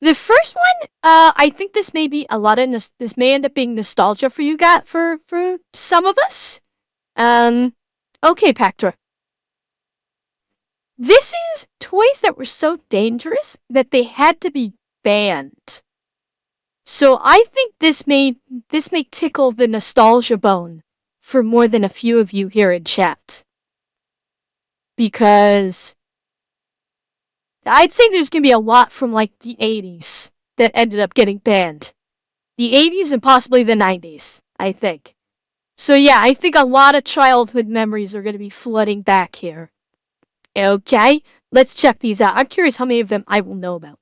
The first one, I think this may be a lot of this may end up being nostalgia for you got for some of us. Okay, Pactra. This is toys that were so dangerous that they had to be banned. So I think this may tickle the nostalgia bone for more than a few of you here in chat. Because I'd say there's gonna be a lot from like the 80s that ended up getting banned. The 80s and possibly the 90s, I think. So yeah, I think a lot of childhood memories are gonna be flooding back here. Okay, let's check these out. I'm curious how many of them I will know about.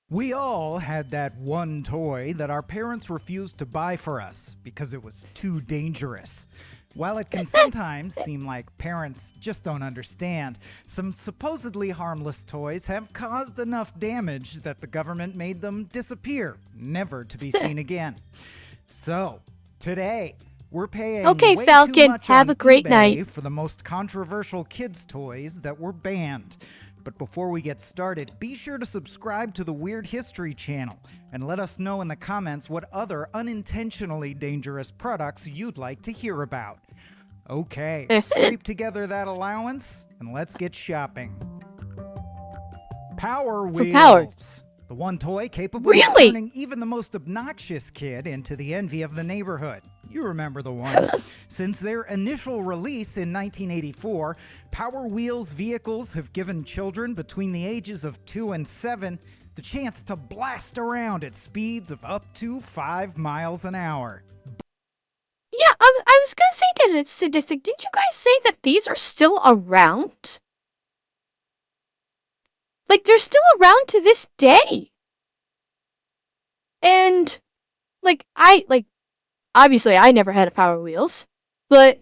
We all had that one toy that our parents refused to buy for us because it was too dangerous. While it can sometimes seem like parents just don't understand, some supposedly harmless toys have caused enough damage that the government made them disappear, never to be seen again. So, today, we're paying Okay, way Falcon, too much have on a great eBay night. for the most controversial kids' toys that were banned. But before we get started, be sure to subscribe to the Weird History channel and let us know in the comments what other unintentionally dangerous products you'd like to hear about. Okay, scrape together that allowance and let's get shopping. Power Wheels. Power. The one toy capable of turning even the most obnoxious kid into the envy of the neighborhood. You remember the one. Since their initial release in 1984, Power Wheels vehicles have given children between the ages of 2 and 7 the chance to blast around at speeds of up to 5 miles an hour. Yeah, I was gonna say that it's sadistic. Did you guys say that these are still around? Like, they're still around to this day. And, obviously I never had a Power Wheels, but,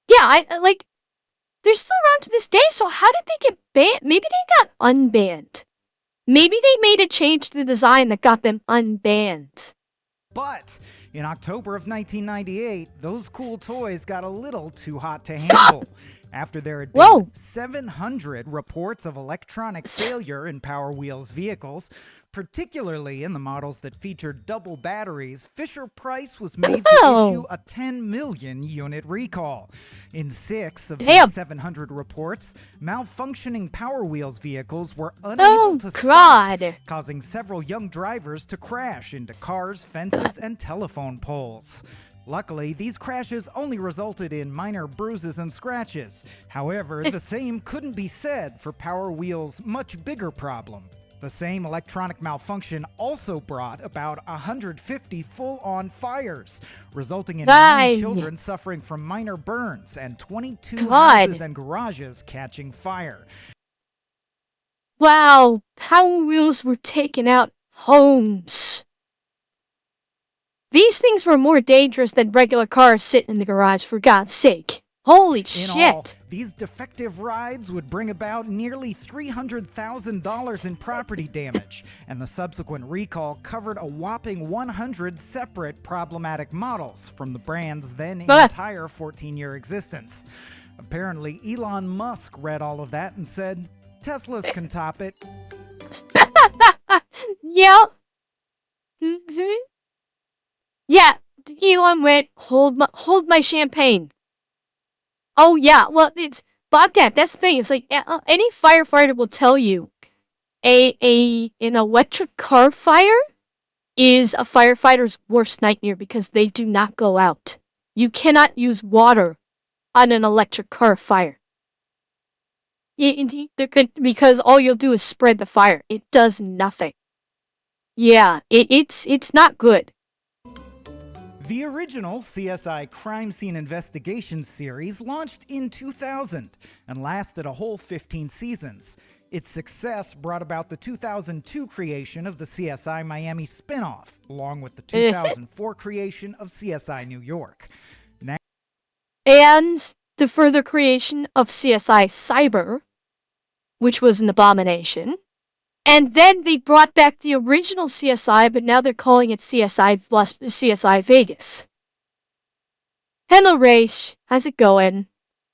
yeah, they're still around to this day, so how did they get banned? Maybe they got unbanned. Maybe they made a change to the design that got them unbanned. But in October of 1998, those cool toys got a little too hot to handle. After there had been 700 reports of electronic failure in Power Wheels vehicles, particularly in the models that featured double batteries, Fisher-Price was made to issue a 10 million unit recall. In 6 of the 700 reports, malfunctioning Power Wheels vehicles were unable to stop, causing several young drivers to crash into cars, fences, and telephone poles. Luckily, these crashes only resulted in minor bruises and scratches. However, the same couldn't be said for Power Wheels' much bigger problem. The same electronic malfunction also brought about 150 full-on fires, resulting in 9 children suffering from minor burns and 22 houses and garages catching fire. Wow, Power Wheels were taking out homes. These things were more dangerous than regular cars sitting in the garage, for God's sake. Holy shit! In all, these defective rides would bring about nearly $300,000 in property damage, and the subsequent recall covered a whopping 100 separate problematic models from the brand's then entire 14-year existence. Apparently, Elon Musk read all of that and said, "Teslas can top it." Yeah. Yeah, Elon went, hold my champagne. Oh yeah, well, it's Bobcat. That's the thing. It's like any firefighter will tell you, an electric car fire is a firefighter's worst nightmare because they do not go out. You cannot use water on an electric car fire. Because all you'll do is spread the fire. It does nothing. Yeah, it's not good. The original CSI Crime Scene Investigation series launched in 2000 and lasted a whole 15 seasons. Its success brought about the 2002 creation of the CSI Miami spinoff, along with the 2004 creation of CSI New York. And the further creation of CSI Cyber, which was an abomination. And then they brought back the original CSI, but now they're calling it CSI plus CSI Vegas. Hello, Raish. How's it going?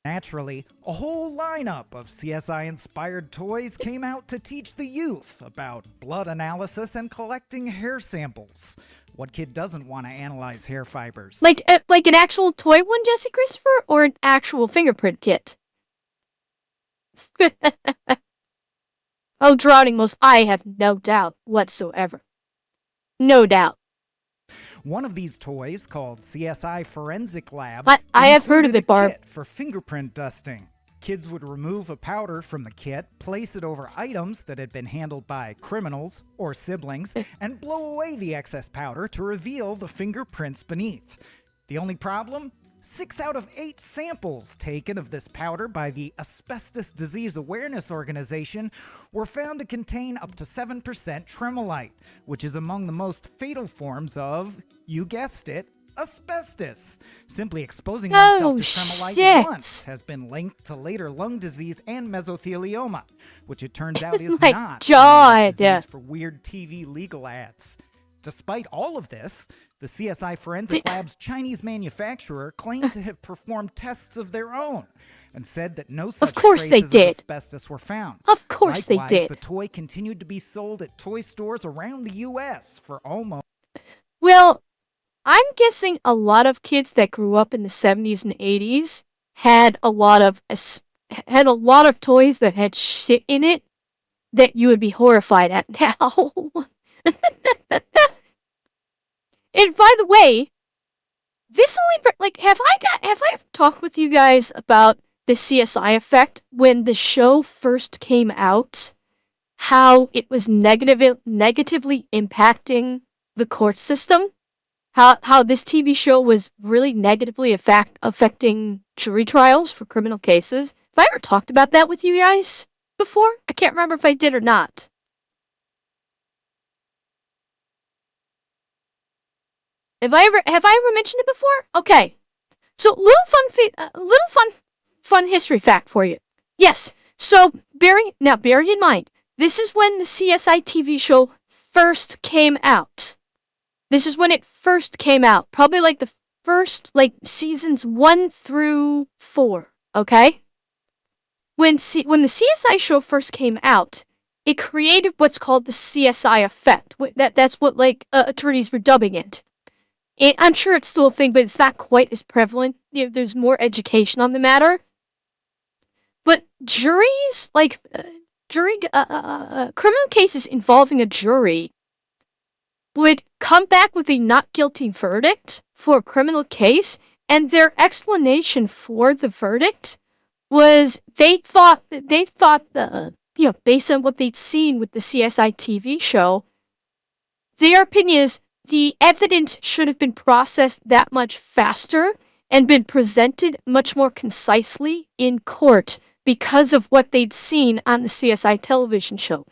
Naturally, a whole lineup of CSI-inspired toys came out to teach the youth about blood analysis and collecting hair samples. What kid doesn't want to analyze hair fibers? Like an actual toy one, Jesse Christopher, or an actual fingerprint kit? Oh, drowning most, I have no doubt whatsoever. No doubt. One of these toys, called CSI Forensic Lab, I have heard of included it, Barb. a kit for fingerprint dusting. Kids would remove a powder from the kit, place it over items that had been handled by criminals or siblings, and blow away the excess powder to reveal the fingerprints beneath. The only problem? 6 out of 8 samples taken of this powder by the Asbestos Disease Awareness Organization were found to contain up to 7% tremolite, which is among the most fatal forms of, you guessed it, asbestos. Simply exposing oneself to tremolite once has been linked to later lung disease and mesothelioma, which it turns out is not a disease for weird TV legal ads. Despite all of this, the CSI Forensic Lab's Chinese manufacturer claimed to have performed tests of their own and said that no such traces of asbestos were found. Of course Likewise, they did. The toy continued to be sold at toy stores around the U.S. for almost... Well, I'm guessing a lot of kids that grew up in the 70s and 80s had a lot of toys that had shit in it that you would be horrified at now. And by the way, this only have I talked with you guys about the CSI effect when the show first came out? How it was negatively impacting the court system? How this TV show was really negatively affecting jury trials for criminal cases? Have I ever talked about that with you guys before? I can't remember if I did or not. Have I ever mentioned it before? Okay. So little fun history fact for you. Yes. So bear in mind, this is when the CSI TV show first came out. This is when it first came out. Probably like the first seasons 1 through 4, okay? When the CSI show first came out, it created what's called the CSI effect. That's what attorneys were dubbing it. I'm sure it's still a thing, but it's not quite as prevalent. There's more education on the matter. But juries, criminal cases involving a jury would come back with a not guilty verdict for a criminal case, and their explanation for the verdict was they thought based on what they'd seen with the CSI TV show, their opinion is the evidence should have been processed that much faster and been presented much more concisely in court because of what they'd seen on the CSI television show.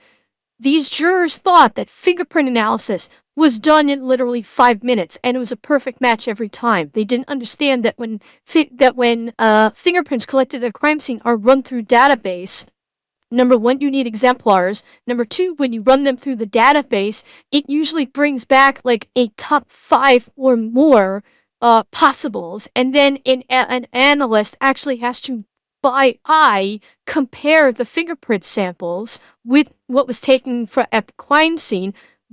These jurors thought that fingerprint analysis was done in literally 5 minutes, and it was a perfect match every time. They didn't understand that when fingerprints collected at a crime scene are run through database, number 1, you need exemplars. Number 2, when you run them through the database, it usually brings back a top 5 or more possibles, and then an analyst actually has to by eye compare the fingerprint samples with what was taken at the crime scene.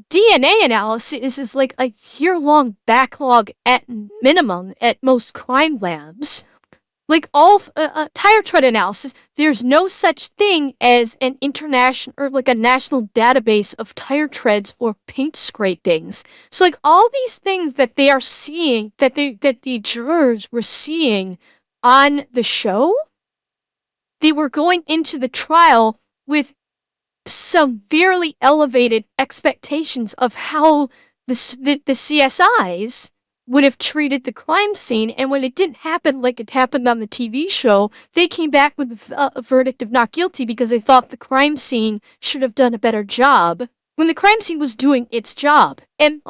DNA analysis is like a year-long backlog at minimum at most crime labs. Like all tire tread analysis, there's no such thing as an international or a national database of tire treads or paint scrapings. So all these things that they are seeing, that the jurors were seeing on the show, they were going into the trial with severely elevated expectations of how the CSIs would have treated the crime scene, and when it didn't happen like it happened on the TV show, they came back with a verdict of not guilty because they thought the crime scene should have done a better job when the crime scene was doing its job. And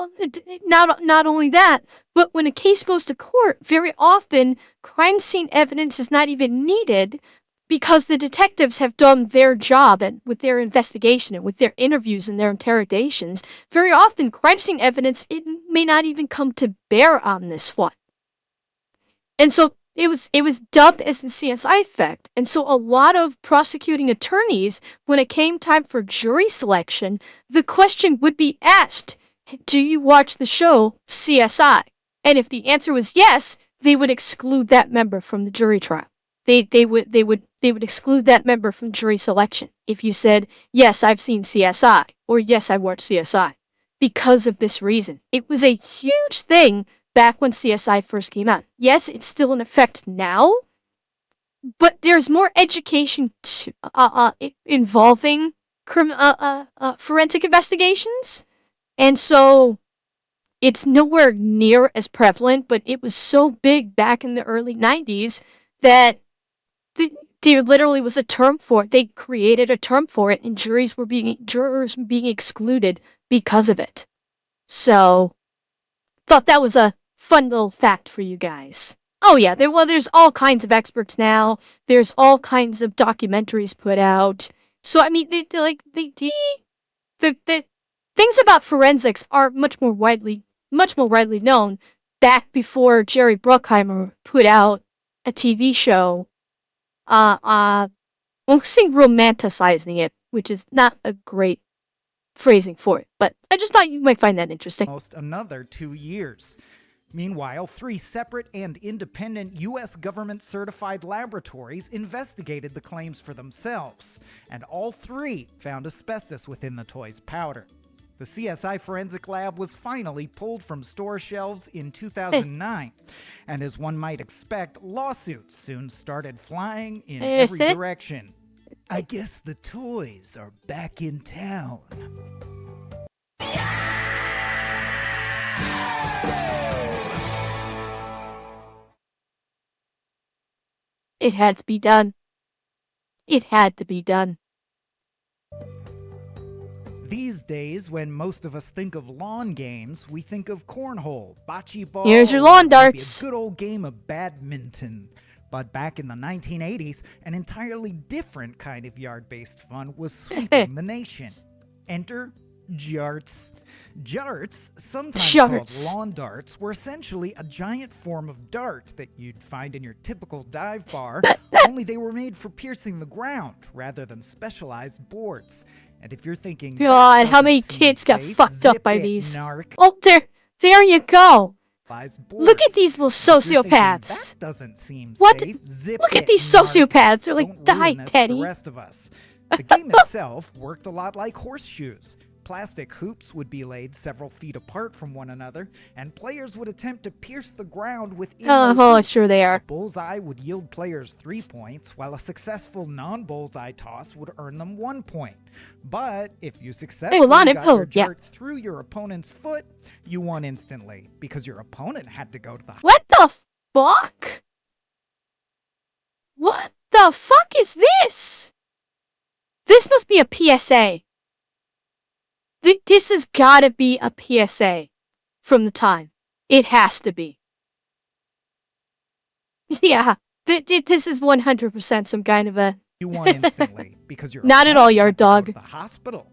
not only that, but when a case goes to court, very often crime scene evidence is not even needed because the detectives have done their job and with their investigation and with their interviews and their interrogations. Very often, crime scene evidence, it may not even come to bear on this one. And so it was dubbed as the CSI effect, and so a lot of prosecuting attorneys, when it came time for jury selection, the question would be asked, "Do you watch the show CSI?" And if the answer was yes, they would exclude that member from the jury trial. They would exclude that member from jury selection if you said, "Yes, I've seen CSI," or "Yes, I watched CSI." Because of this reason. It was a huge thing back when CSI first came out. Yes, it's still in effect now, but there's more education involving forensic investigations, and so it's nowhere near as prevalent. But it was so big back in the early '90s that there literally was a term for it. They created a term for it, and jurors were being excluded because of it. So thought that was a fun little fact for you guys. Oh yeah, there's all kinds of experts now. There's all kinds of documentaries put out. So I mean, the things about forensics are much more widely known. Back before Jerry Bruckheimer put out a TV show, we'll say romanticizing it, which is not a great phrasing for it, but I just thought you might find that interesting. Almost another 2 years. Meanwhile, 3 separate and independent U.S. government-certified laboratories investigated the claims for themselves, and all 3 found asbestos within the toy's powder. The CSI Forensic Lab was finally pulled from store shelves in 2009, and as one might expect, lawsuits soon started flying in every direction. I guess the toys are back in town. It had to be done. It had to be done. These days, when most of us think of lawn games, we think of cornhole, bocce ball, Here's your lawn darts. A good old game of badminton. But back in the 1980s, an entirely different kind of yard-based fun was sweeping the nation. Enter jarts. Jarts, sometimes called lawn darts, were essentially a giant form of dart that you'd find in your typical dive bar, only they were made for piercing the ground rather than specialized boards. And if you're thinking, God, how many kids got fucked up by these? Narc. Oh, there you go. Look at these little sociopaths. That doesn't seem what? Safe. Look at these sociopaths. They're like, die, Teddy. The rest of us. The game itself worked a lot like horseshoes. Plastic hoops would be laid several feet apart from one another, and players would attempt to pierce the ground within those hoops. Sure they are. A bullseye would yield players 3 points, while a successful non-bullseye toss would earn them 1 point. But if you successfully got your dart through your opponent's foot, you won instantly, because your opponent had to go to the... What the fuck? What the fuck is this? This must be a PSA. This has gotta be a PSA from the time. It has to be. Yeah, this is 100% some kind of a... You won instantly, because you're not at all, yard dog. To the hospital.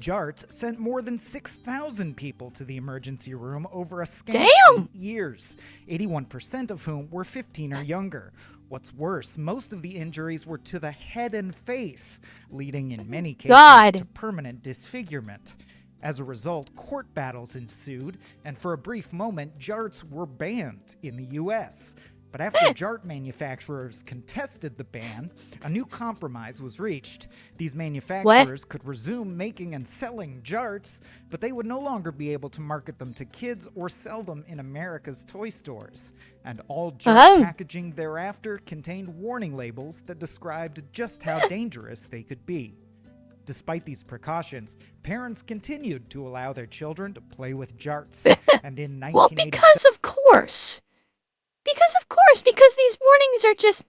Jarts sent more than 6,000 people to the emergency room over a scant 8 years, 81% of whom were 15 or younger. What's worse, most of the injuries were to the head and face, leading in many cases to permanent disfigurement. As a result, court battles ensued, and for a brief moment, jarts were banned in the U.S. But after jart manufacturers contested the ban, a new compromise was reached. These manufacturers could resume making and selling jarts, but they would no longer be able to market them to kids or sell them in America's toy stores. And all jart packaging thereafter contained warning labels that described just how dangerous they could be. Despite these precautions, parents continued to allow their children to play with jarts. And in 1987... Well, because of course, because these warnings are just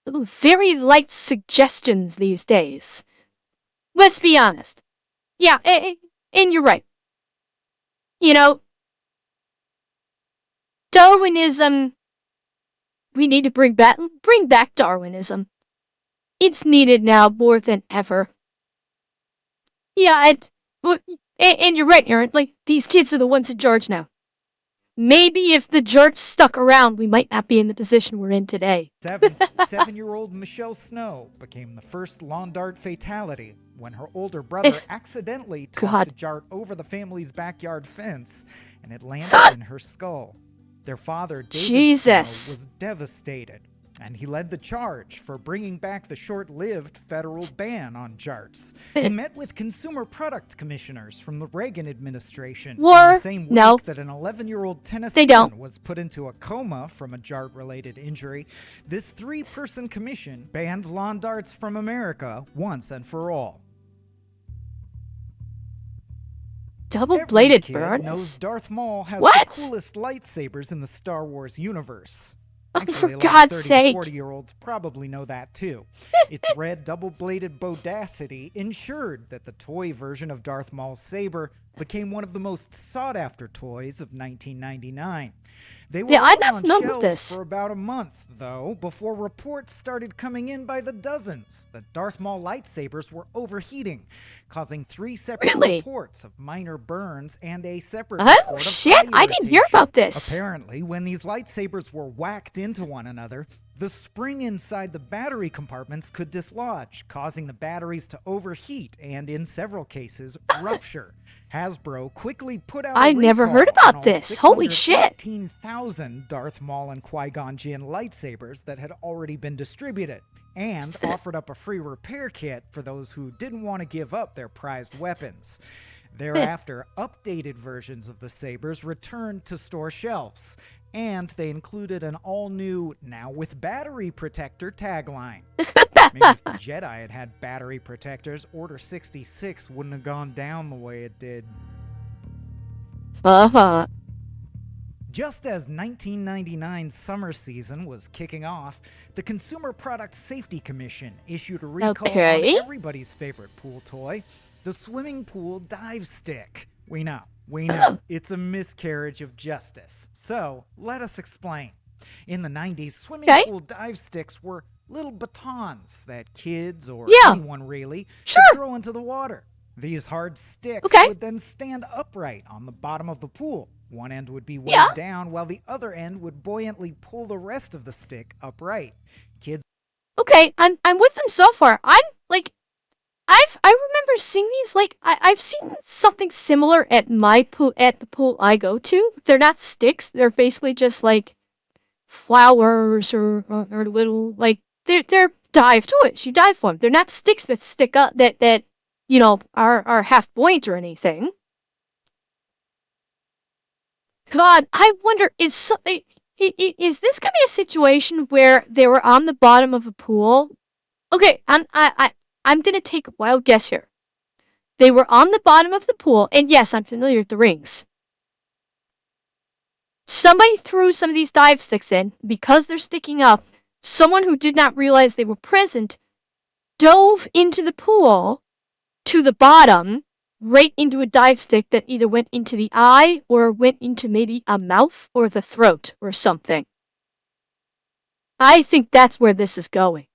very light suggestions these days. Let's be honest. Yeah, and you're right. You know, Darwinism, we need to bring back Darwinism. It's needed now more than ever. Yeah, and you're right, Aaron. Like, these kids are the ones in charge now. maybe if the jerks stuck around, we might not be in the position we're in today. 7-year-old Michelle Snow became the first lawn dart fatality when her older brother accidentally tossed a dart over the family's backyard fence and it landed in her skull. Their father, David Snow, was devastated, and he led the charge for bringing back the short-lived federal ban on jarts. He met with consumer product commissioners from the Reagan administration in the same week that an 11-year-old Tennessean was put into a coma from a jart-related injury. This three-person commission banned lawn darts from America once and for all. Double-bladed burns. Knows Darth Maul has the coolest lightsabers in the Star Wars universe. Actually, for God's 30 sake. to 40-year-olds probably know that too. Its red double-bladed bodacity ensured that the toy version of Darth Maul's saber became one of the most sought-after toys of 1999. They were on shelves for about a month, though, before reports started coming in by the dozens that Darth Maul lightsabers were overheating, causing 3 separate reports of minor burns and a separate report of shit! I didn't hear about this. Apparently, when these lightsabers were whacked into one another, the spring inside the battery compartments could dislodge, causing the batteries to overheat and, in several cases, rupture. Hasbro quickly put out I never heard about this. Holy shit. 15,000 Darth Maul and Qui-Gon Jinn lightsabers that had already been distributed and offered up a free repair kit for those who didn't want to give up their prized weapons. Thereafter, updated versions of the sabers returned to store shelves, and they included an all-new, now with battery protector tagline. Maybe if the Jedi had had battery protectors, Order 66 wouldn't have gone down the way it did. Just as 1999's summer season was kicking off, the Consumer Product Safety Commission issued a recall on everybody's favorite pool toy, the swimming pool dive stick. We know, it's a miscarriage of justice. So, let us explain. In the 90s, swimming pool dive sticks were little batons that kids, or anyone really, could throw into the water. These hard sticks would then stand upright on the bottom of the pool. One end would be weighed down, while the other end would buoyantly pull the rest of the stick upright. Kids. I'm with them so far. I remember seeing these, I've seen something similar at my pool, at the pool I go to. They're not sticks. They're basically just flowers or little, they're dive toys. You dive for them. They're not sticks that stick up, that are half buoyant or anything. God, I wonder, is this gonna be a situation where they were on the bottom of a pool? Okay, I'm gonna take a wild guess here. They were on the bottom of the pool, and yes, I'm familiar with the rings. Somebody threw some of these dive sticks in. Because they're sticking up, someone who did not realize they were present dove into the pool to the bottom, right into a dive stick that either went into the eye or went into maybe a mouth or the throat or something. I think that's where this is going.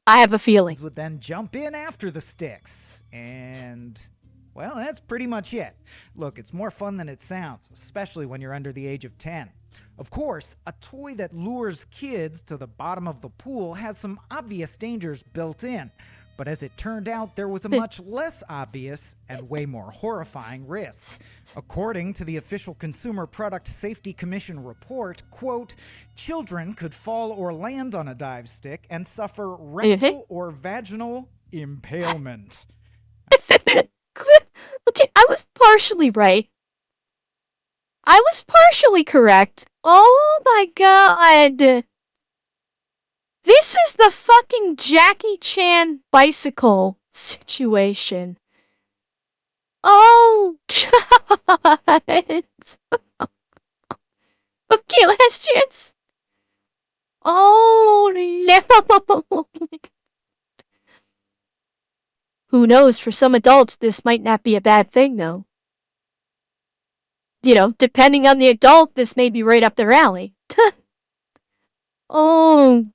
I have a feeling. Would then jump in after the sticks, and well, that's pretty much it. Look, it's more fun than it sounds, especially when you're under the age of 10. Of course, a toy that lures kids to the bottom of the pool has some obvious dangers built in, but as it turned out, there was a much less obvious and way more horrifying risk. According to the official Consumer Product Safety Commission report, quote, children could fall or land on a dive stick and suffer rectal or vaginal impalement. Okay, I was partially right. I was partially correct. Oh my god. This is the fucking Jackie Chan bicycle situation. Oh, God. Okay, last chance. Oh, no. Who knows, for some adults, this might not be a bad thing, though. Depending on the adult, this may be right up their alley. Oh,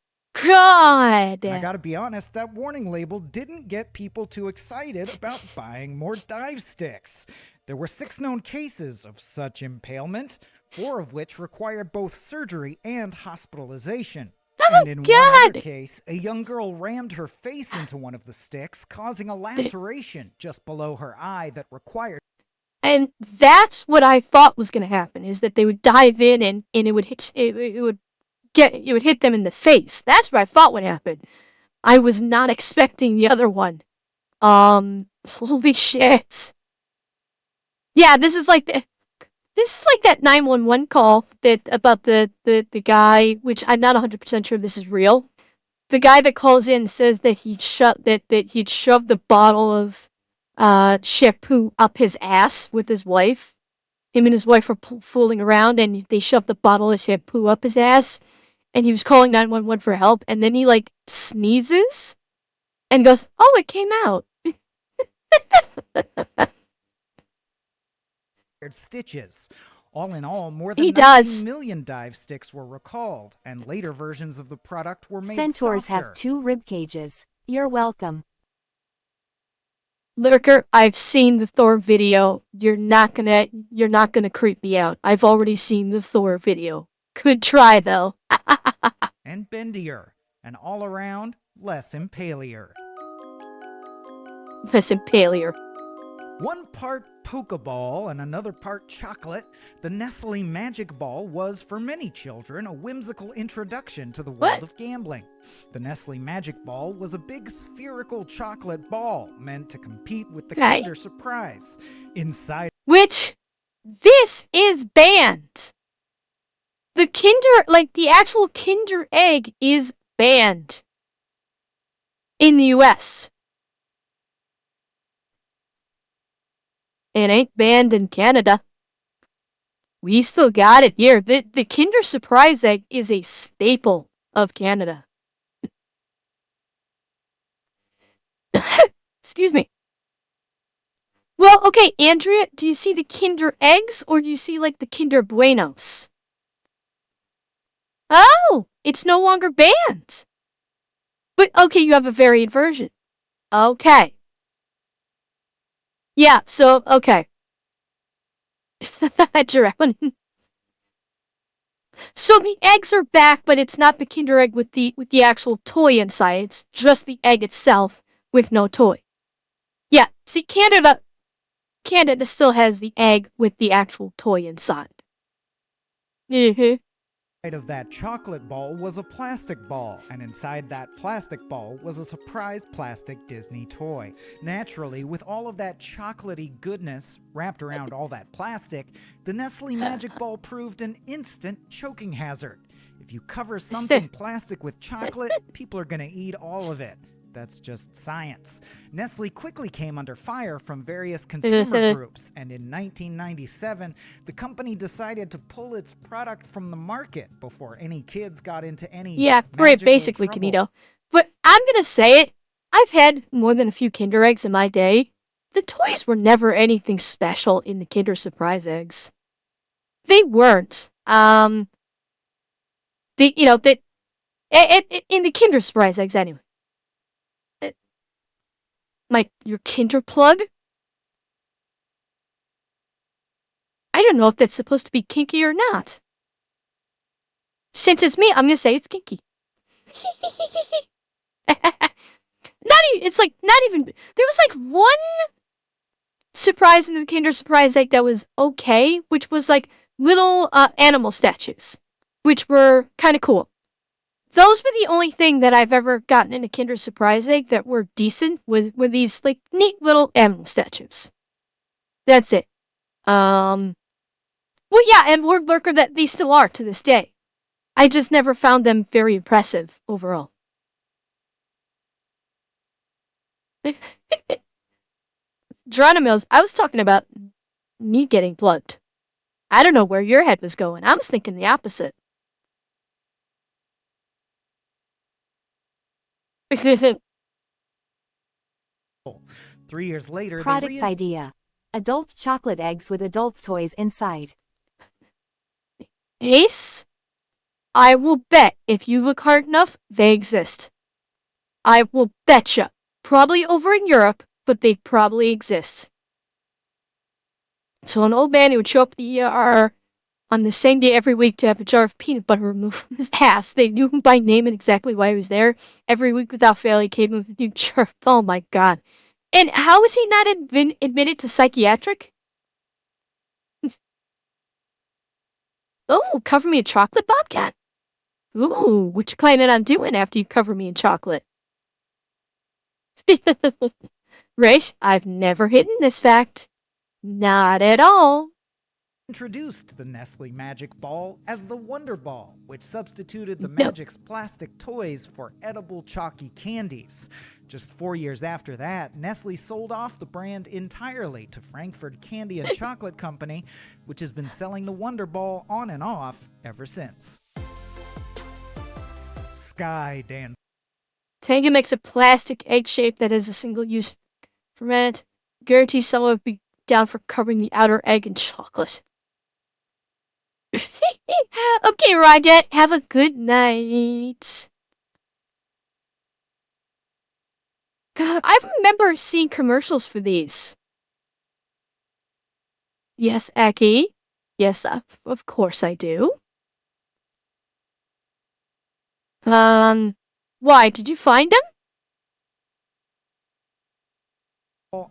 God. I gotta be honest, that warning label didn't get people too excited about buying more dive sticks. There were 6 known cases of such impalement. 4 of which required both surgery and hospitalization. Oh And in one other God! case, a young girl rammed her face into one of the sticks, causing a laceration just below her eye that required. And that's what I thought was gonna happen, is that they would dive in and it would hit them in the face. That's what I thought would happen. I was not expecting the other one. Holy shit. Yeah, this is like that 911 call that about the guy, which I'm not 100% sure if this is real. The guy that calls in says that he'd shoved the bottle of shampoo up his ass with his wife. Him and his wife were fooling around, and they shoved the bottle of shampoo up his ass, and he was calling 911 for help, and then he like sneezes and goes, "Oh, it came out." Stitches. All in all, more than He 19 does. million dive sticks were recalled, and later versions of the product were made Centaurs softer. have 2 rib cages. You're welcome. Lurker, I've seen the Thor video. You're not gonna creep me out. I've already seen the Thor video. Good try though. And bendier, and all around less impalier. This impalier. 1 part Pokeball and another part chocolate, the Nestle Magic Ball was, for many children, a whimsical introduction to the world of gambling. The Nestle Magic Ball was a big spherical chocolate ball meant to compete with the Kinder Surprise. Inside, which, this is banned. The actual Kinder Egg is banned in the US. It ain't banned in Canada. We still got it here. The Kinder Surprise Egg is a staple of Canada. Excuse me. Well, okay, Andrea, do you see the Kinder Eggs, or do you see, like, the Kinder Buenos? Oh, it's no longer banned. But, okay, you have a varied version. Okay. Yeah, so, okay. So the eggs are back, but it's not the Kinder Egg with the actual toy inside. It's just the egg itself with no toy. Yeah, see, Canada still has the egg with the actual toy inside. Mm-hmm. of that chocolate ball was a plastic ball, and inside that plastic ball was a surprise plastic Disney toy. Naturally, with all of that chocolatey goodness wrapped around all that plastic, the Nestle Magic Ball proved an instant choking hazard. If you cover something plastic with chocolate, people are gonna eat all of it. That's just science. Nestle quickly came under fire from various consumer groups, and in 1997, the company decided to pull its product from the market before any kids got into any basically, Canito. But I'm gonna say it, I've had more than a few Kinder Eggs in my day. The toys were never anything special in the Kinder Surprise Eggs. They weren't. In the Kinder Surprise Eggs anyway. Your Kinder plug? I don't know if that's supposed to be kinky or not. Since it's me, I'm gonna say it's kinky. Not even. There was like one surprise in the Kinder Surprise Egg that was okay, which was like little animal statues, which were kind of cool. Those were the only thing that I've ever gotten in a Kinder Surprise Egg that were decent, were these like neat little animal statues. That's it. Well, yeah, and Word Lurker, that they still are to this day. I just never found them very impressive overall. Geronimo's, I was talking about me getting plugged. I don't know where your head was going. I was thinking the opposite. 3 years later, Product idea. Adult chocolate eggs with adult toys inside. Ace, I will bet if you look hard enough, they exist. I will betcha. Probably over in Europe, but they probably exist. So an old man who would show up at the ER on the same day every week to have a jar of peanut butter removed from his ass. They knew him by name and exactly why he was there. Every week without fail, he came with a new jar. Oh my god. And how was he not admitted to psychiatric? Oh, cover me in chocolate, Bobcat. Ooh, what you planning on doing after you cover me in chocolate? Right, I've never hidden this fact. Not at all. Introduced the Nestle Magic Ball as the Wonder Ball, which substituted the No. Magic's plastic toys for edible chalky candies. Just 4 years after that, Nestle sold off the brand entirely to Frankfurt Candy and Chocolate Company, which has been selling the Wonder Ball on and off ever since. Sky Dan. Tango makes a plastic egg shape that has a single-use ferment. Guarantees someone would be down for covering the outer egg in chocolate. Okay, Rocket, have a good night. God, I remember seeing commercials for these. Yes, Aki. Yes, of course I do. Why? Did you find them?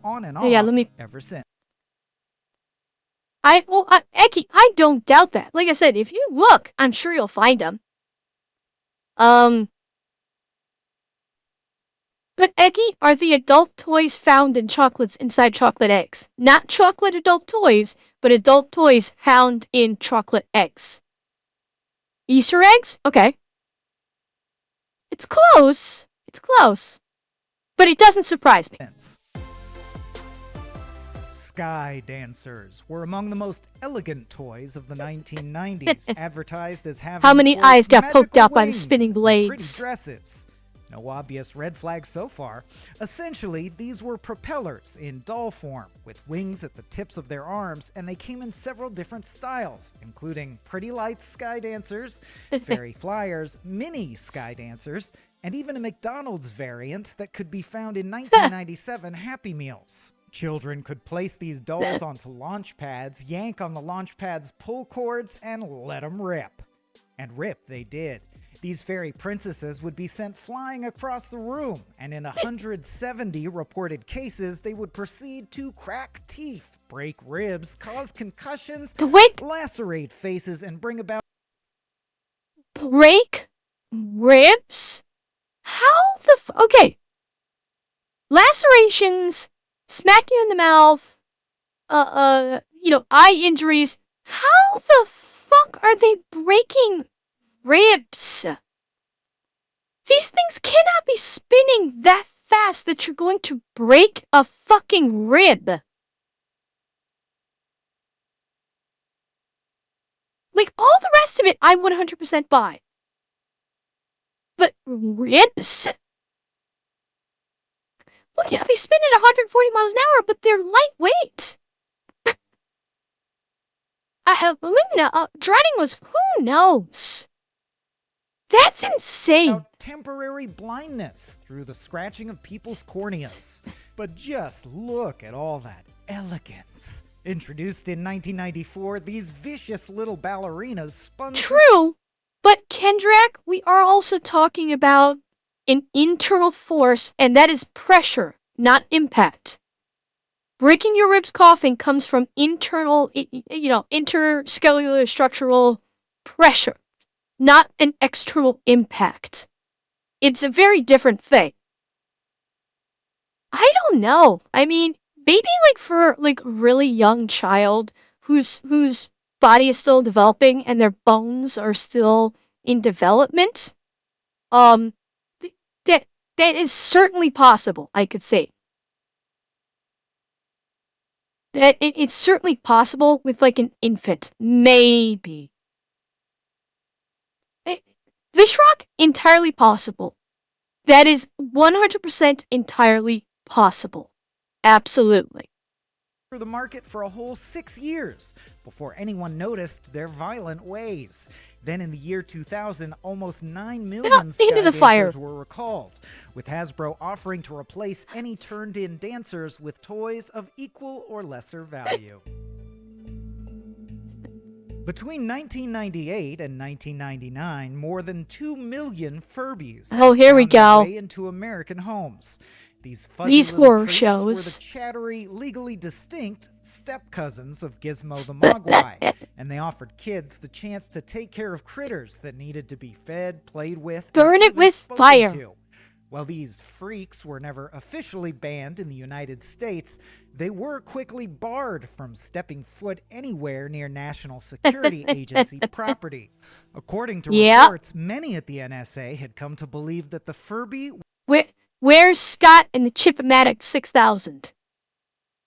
On and Yeah, off let me. ever since. Eki, I don't doubt that. Like I said, if you look, I'm sure you'll find them. But Eki, are the adult toys found in chocolates inside chocolate eggs? Not chocolate adult toys, but adult toys found in chocolate eggs. Easter eggs? Okay. It's close. It's close. But it doesn't surprise me. Sky dancers were among the most elegant toys of the 1990s, advertised as having How many quote, eyes got poked magical out by the wings spinning and blades? Pretty dresses. No obvious red flags so far. Essentially, these were propellers in doll form, with wings at the tips of their arms, and they came in several different styles, including Pretty Lights Sky Dancers, Fairy Flyers, Mini Sky Dancers, and even a McDonald's variant that could be found in 1997 Happy Meals. Children could place these dolls onto launch pads, yank on the launch pad's pull cords, and let them rip. And rip they did. These fairy princesses would be sent flying across the room, and in 170 reported cases, they would proceed to crack teeth, break ribs, cause concussions, Wait, lacerate faces, and bring about break ribs? How the okay. Lacerations, smack you in the mouth, eye injuries. How the fuck are they breaking ribs? These things cannot be spinning that fast that you're going to break a fucking rib. Like, all the rest of it, I 100% buy. But ribs? Look, yeah, they spin at 140 miles an hour, but they're lightweight. I have dreading was who knows? That's insane. temporary blindness through the scratching of people's corneas. But just look at all that elegance. Introduced in 1994, these vicious little ballerinas spun. True, but Kendrak, we are also talking about an internal force, and that is pressure, not impact. Breaking your ribs coughing comes from internal, intercellular structural pressure, not an external impact. It's a very different thing. I don't know. I mean, maybe like for like a really young child whose body is still developing and their bones are still in development, that is certainly possible, I could say. That it's certainly possible with like an infant, maybe. Vishrock, entirely possible. That is 100% entirely possible. Absolutely. The market for a whole 6 years before anyone noticed their violent ways. Then in the year 2000, almost 9 million Sky Dancers were recalled, with Hasbro offering to replace any turned-in dancers with toys of equal or lesser value. Between 1998 and 1999, more than 2 million Furbies here we found their go. way into American homes. These fuzzy These little horror creeps shows. were the chattery, legally distinct step-cousins of Gizmo the Mogwai, and they offered kids the chance to take care of critters that needed to be fed, played with, Burn and it even with spoken fire. to. While these freaks were never officially banned in the United States, they were quickly barred from stepping foot anywhere near National Security Agency property. According to reports, many at the NSA had come to believe that the Furby... Where's Scott and the Chip-O-Matic 6000?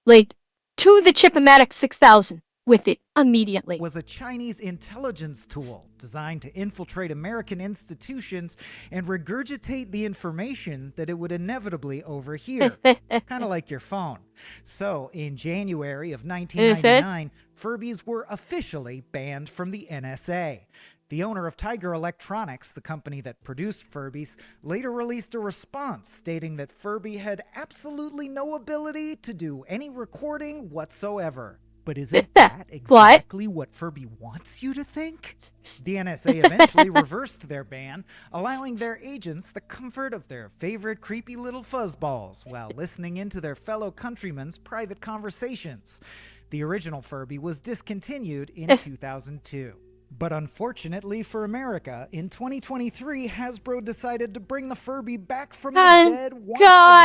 Like, to the Chip-O-Matic 6000 with it immediately. ...was a Chinese intelligence tool designed to infiltrate American institutions and regurgitate the information that it would inevitably overhear, kind of like your phone. So, in January of 1999, Furbies were officially banned from the NSA. The owner of Tiger Electronics, the company that produced Furbies, later released a response stating that Furby had absolutely no ability to do any recording whatsoever. But isn't that exactly what Furby wants you to think? The NSA eventually reversed their ban, allowing their agents the comfort of their favorite creepy little fuzzballs while listening into their fellow countrymen's private conversations. The original Furby was discontinued in 2002. But unfortunately for America, in 2023, Hasbro decided to bring the Furby back from the dead once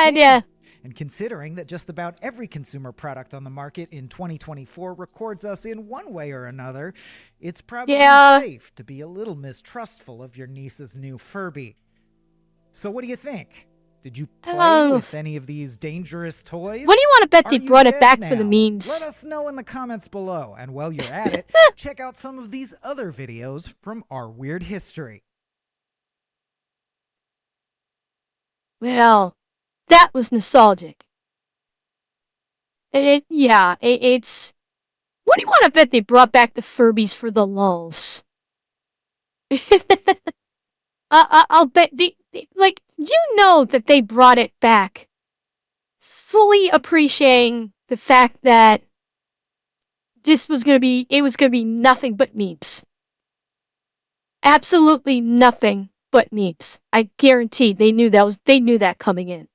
again. And considering that just about every consumer product on the market in 2024 records us in one way or another, it's probably safe to be a little mistrustful of your niece's new Furby. So what do you think? Did you play with any of these dangerous toys? What do you want to bet they brought it back for the memes? Let us know in the comments below. And while you're at it, check out some of these other videos from our weird history. Well, that was nostalgic. It's... What do you want to bet they brought back the Furbies for the lulz? I'll bet that they brought it back, fully appreciating the fact that it was gonna be nothing but memes. Absolutely nothing but memes. I guarantee they knew that coming in.